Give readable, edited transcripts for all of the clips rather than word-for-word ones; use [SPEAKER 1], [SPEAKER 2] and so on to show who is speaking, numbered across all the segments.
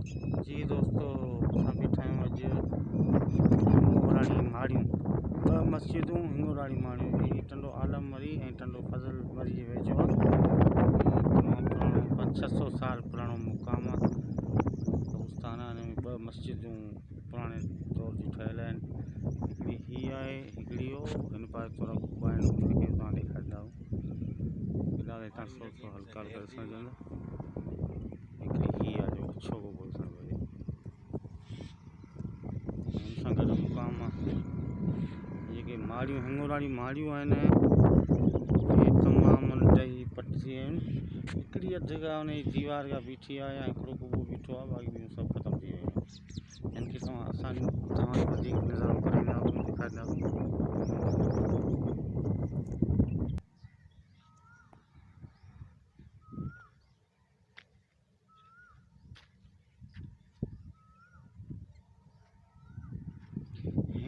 [SPEAKER 1] जी दोस्तों, असां बीठा आहियूं अॼु हिंगोराणी माड़ियूं। ॿ मस्जिदूं हिंगोराणी माड़ियूं, हीअ टंडो आलम मरी ऐं टंडो फज़ल मरी जे वेझो आहे। तमामु पुराणो 500-600 साल पुराणो मुक़ाम आहे। कब्रिस्तान आहे, हिन में ॿ मस्जिदूं पुराणे दौर जी ठहियल आहिनि। हिकिड़ी हीअ आहे, हिकिड़ी हो। हिन पासे थोरा कुॿा आहिनि, उनखे तव्हां ॾेखारींदा। फिलहाल हितां थोरो हल्का हल्का ॾिसण ईंदा। हिकिड़ी हीअ आहे जो अछो गोगो ॾिसण घुरिजे, हुन सां गॾु मुक़ाम आहे। जेके माड़ियूं हिंगोराणी माड़ियूं आहिनि, इहे तमामु ॾही पटी आहिनि। हिकिड़ी अधु खां हुन जी दीवार खां बीठी आहे या हिकिड़ो कुॿो बीठो आहे, बाक़ी ॿियूं सभु ख़तमु थी वियूं आहिनि। हिन खे तव्हां वधीक नज़ारो कराईंदा, ॾेखारींदा।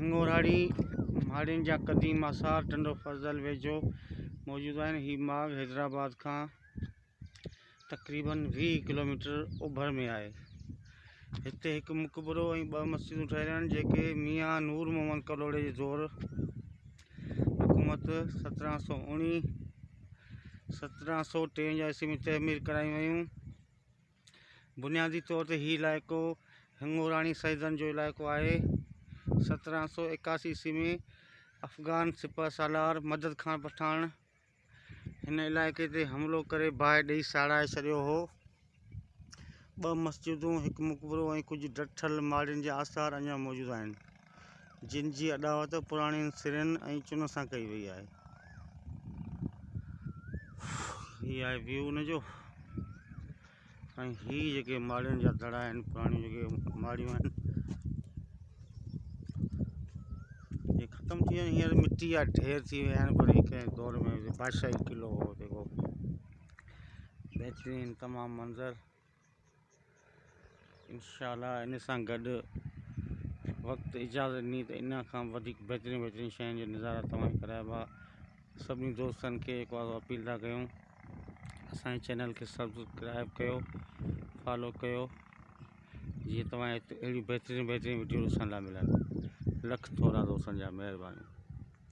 [SPEAKER 1] हिंगोराणी माड़ियुनि जा क़दीम आसार टंडो फज़ल वेझो मौजूदु आहिनि। हीअ माॻ हैदराबाद खां तक़रीबन 20 किलोमीटर ओभर में आहे। हिते हिकु मक़बरो ऐं 2 मस्जिदूं ठहियल आहिनि, जेके मियां नूर मोहम्मद कलोड़े जे ज़ोर हुकूमत 1753 ईस्वी में तहमीर करायूं वयूं। बुनियादी तौर ते हीउ इलाइक़ो हिंगोराणी सैदन जो इलाइक़ो आहे। 1781 ईस्वी में अफ़गान सिपह सालार मदद खान पठान हिन इलाइक़े ते हमिलो करे बाहि ॾेई साड़ाए छॾियो हो। 2 मस्जिदूं, हिकु मक़बरो ऐं कुझु डठल माड़ियुनि जा आसार अञा मौजूदु आहिनि, जिन जी अॾावत पुराणनि सिरनि ऐं चुन सां कई वई आहे। हीअ आहे व्यू हुनजो। ऐं हीअ जेके माड़ियुनि जा दड़ा आहिनि, पुराणियूं जेके माड़ियूं आहिनि, ये ख़त्म थी विया आहिनि। हींअर मिट्टी जा ढेर थी विया आहिनि, पर कंहिं दौर में बादशाही किलो हो जेको बहितरीनु तमामु मंज़र। इंशाअल्लाह इन सां गॾु वक़्तु इजाज़त ॾिनी त इन खां वधीक बहितरीनु शयुनि जो नज़ारा तव्हांखे कराइबा। सभिनी दोस्तनि खे हिकु बार अपील था कयूं, असांजे चैनल खे सब्सक्राइब कयो, फॉलो कयो, जीअं तव्हां अहिड़ियूं बहितरीनु वीडियो ॾिसण लाइ मिलनि। लख थोरा दोस्तनि जा महिरबानी।